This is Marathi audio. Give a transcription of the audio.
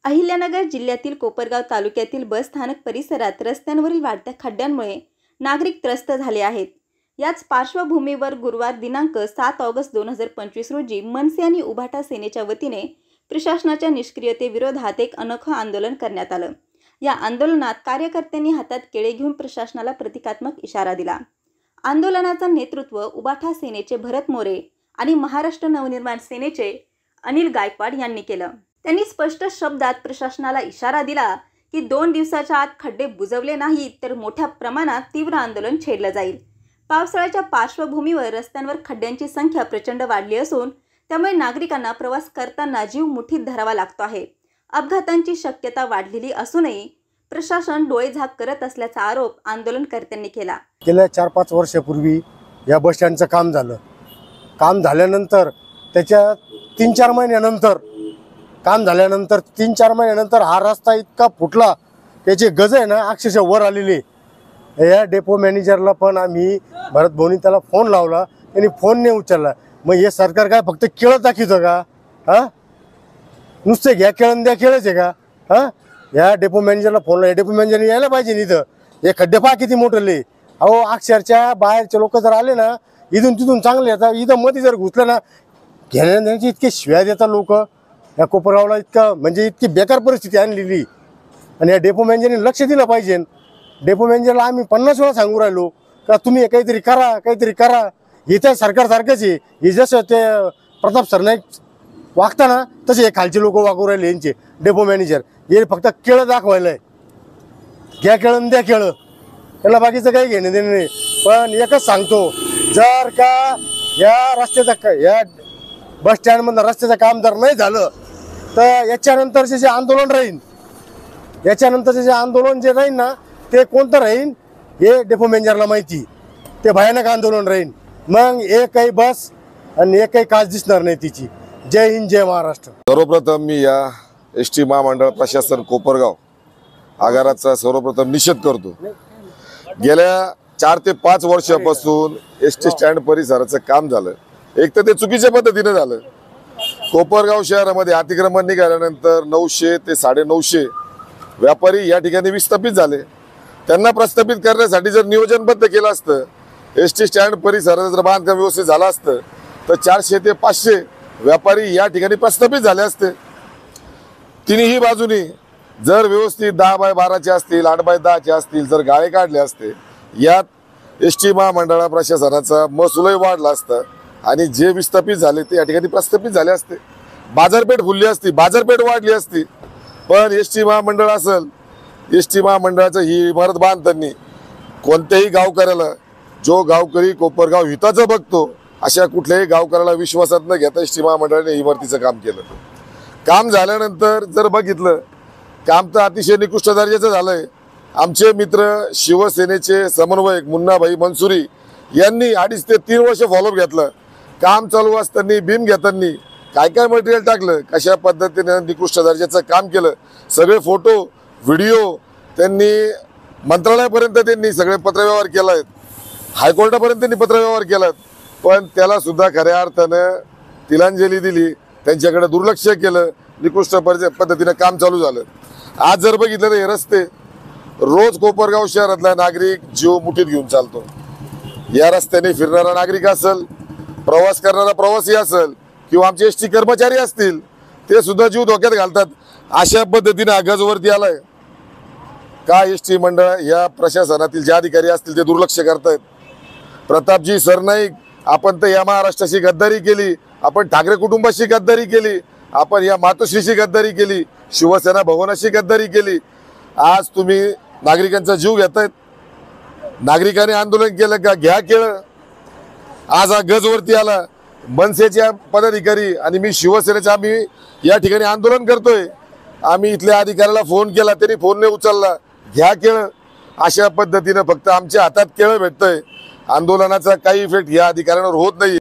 अहिल्यानगर जिल्ह्यातील कोपरगाव तालुक्यातील बस स्थानक परिसरात रस्त्यांवरील वाढत्या खड्ड्यांमुळे नागरिक त्रस्त झाले आहेत। याच पार्श्वभूमीवर गुरुवार दिनांक 7 ऑगस्ट 2025 रोजी मनसे आणि उभाटा सेनेच्या वतीने प्रशासनाच्या निष्क्रियतेविरोधात एक अनोखं आंदोलन करण्यात आलं। या आंदोलनात कार्यकर्त्यांनी हातात केळे घेऊन प्रशासनाला प्रतिकात्मक इशारा दिला। आंदोलनाचं नेतृत्व उभाटा सेनेचे भरत मोरे आणि महाराष्ट्र नवनिर्माण सेनेचे अनिल गायकवाड यांनी केलं। त्यांनी स्पष्ट शब्दात प्रशासनाला इशारा दिला की 2 दिवसाच्या आत खड्डे बुजवले नाहीत तर मोठ्या प्रमाणात तीव्र आंदोलन छेडलं जाईल। पावसाळ्याच्या पार्श्वभूमीवर रस्त्यांवर खड्ड्यांची संख्या प्रचंड वाढली असून त्यामुळे नागरिकांना प्रवास करताना जीव मुठीत धरावा लागतो आहे। अपघातांची शक्यता वाढलेली असूनही प्रशासन डोळेझाक करत असल्याचा आरोप आंदोलनकर्त्यांनी केला। गेल्या 4-5 वर्षापूर्वी या बस स्टँडचं काम झाल्यानंतर त्याच्या 3-4 महिन्यानंतर हा रस्ता इतका फुटला, त्याचे गज आहे ना अक्षरशः वर आलेले। या डेपो मॅनेजरला पण आम्ही भरत भाऊनी त्याला फोन लावला, त्यांनी फोन नाही उचलला। मग हे सरकार काय फक्त केळं दाखवतं का? नुसते घ्या केळं द्या केळंच आहे का? या डेपो मॅनेजरला फोन लावला, डेपो मॅनेजरने यायला पाहिजे। इथं हे खड्डे पहा किती मोठे। अहो अक्षरशः बाहेरचे लोक जर आले ना इथून तिथून चांगले येतात, इथं मध्ये जर घुसलं ना घेण्याची इतके शिव्या देतात लोक। या कोपरगावला इतकी बेकार परिस्थिती आणलेली आणि या डेपो मॅनेजरने लक्ष दिलं पाहिजे। डेपो मॅनेजरला आम्ही 50 वेळा सांगू राहिलो का तुम्ही काहीतरी करा। इथे सरकार सारखंच आहे। हे जसं ते प्रताप सरनाईक वागताना तसे हे खालचे लोक वागू राहिले। यांचे डेपो मॅनेजर हे फक्त केळं दाखवायलाय, घ्या केळं द्या केळं, त्याला बाकीचं काही घेणं देणं नाही। पण एकच सांगतो, जर का या बस स्टँडमधलं रस्त्याचं काम जर नाही झालं तर याच्यानंतरचे जे आंदोलन राहील, जे राहील ना ते कोणतं राहील हे डेपो मॅनेजरला माहिती। ते भयानक आंदोलन राहील। मग एकही बस आणि एकही काच दिसणार नाही तिची। जय हिंद, जय महाराष्ट्र। सर्वप्रथम मी या एसटी महामंडळ प्रशासन कोपरगाव आगाराचा सर्वप्रथम निषेध करतो। गेल्या 4 ते 5 वर्षापासून एसटी स्टँड परिसराचं काम झालं, एक तर ते चुकीच्या पद्धतीने झालं। कोपरगाव शहरामध्ये अतिक्रमण निघाल्यानंतर 900 ते 950 व्यापारी या ठिकाणी विस्थापित झाले। त्यांना प्रस्थापित करण्यासाठी जर नियोजनबद्ध केलं असतं, एसटी स्टँड परिसरात जर बांधकाम व्यवस्थित झालं असतं तर 400 ते 500 व्यापारी या ठिकाणी प्रस्थापित झाले असते। तिन्ही बाजूनी जर व्यवस्थित 10 बाय 12चे असतील, 8 बाय 10चे असतील, जर गाळे काढले असते, यात एसटी महामंडळ प्रशासनाचा महसूलही वाढला असता आणि जे विस्थापित झाले ते या ठिकाणी प्रस्थापित झाले असते। बाजारपेठ फुलली असती, बाजारपेठ वाढली असती। पण एसटी महामंडळ असेल, एसटी महामंडळाचं ही इमारत बांधताना कोणत्याही गावकऱ्याला, जो गावकरी कोपरगाव हिताचं बघतो, अशा कुठल्याही गावकऱ्याला विश्वासात न घेता एसटी महामंडळाने इमारतीचं काम केलं। काम झाल्यानंतर जर बघितलं, काम तर अतिशय निकृष्ट दर्जाचं झालंय। आमचे मित्र शिवसेनेचे समन्वयक मुन्नाभाई मनसुरी यांनी 2.5 ते 3 वर्ष फॉलोअप घेतलं। काम चालू असताना बीम घेताना काय मटेरियल टाकलं, कशा पद्धतीने निकृष्ट दर्जाचं काम केलं, सगळे फोटो व्हिडिओ त्यांनी मंत्रालयापर्यंत त्यांनी सगळे पत्रव्यवहार केलाय, हायकोर्टापर्यंत त्यांनी पत्रव्यवहार केलात। पण त्याला सुद्धा खऱ्या अर्थानं तिलांजली दिली, त्यांच्याकडे दुर्लक्ष केलं, निकृष्ट पद्धतीने काम चालू झालं। आज जर बघितलं तर हे रस्ते रोज कोपरगाव शहरातला नागरिक जीव मुठीत घेऊन चालतो। या रस्त्याने फिरणारा नागरिक असेल, प्रवास करणारा प्रवासी असेल किंवा आमचे एसटी कर्मचारी असतील, ते सुद्धा जीव धोक्यात घालतात। अशा पद्धतीने गजवरती आलाय का एसटी मंडळ या प्रशासनातील जे अधिकारी असतील ते दुर्लक्ष करतायत। प्रतापजी सरनाईक, आपण तर या महाराष्ट्राशी गद्दारी केली, आपण ठाकरे कुटुंबाशी गद्दारी केली, आपण या मातोश्रीशी गद्दारी केली, शिवसेना भवनाशी गद्दारी केली। आज तुम्ही नागरिकांचा जीव घेतायत। नागरिकांनी आंदोलन केलं का घ्या केळं। आज हा गजवरती आला। मनसेचे पदाधिकारी आणि मी शिवसेनेचे आम्ही या ठिकाणी आंदोलन करतोय। आम्ही इथल्या अधिकाऱ्याला फोन केला, त्यांनी फोन नाही उचलला, घ्या केळं। अशा पद्धतीने फक्त आमच्या हातात केळं भेटतंय। आंदोलनाचा काही इफेक्ट या अधिकाऱ्यांवर होत नाही।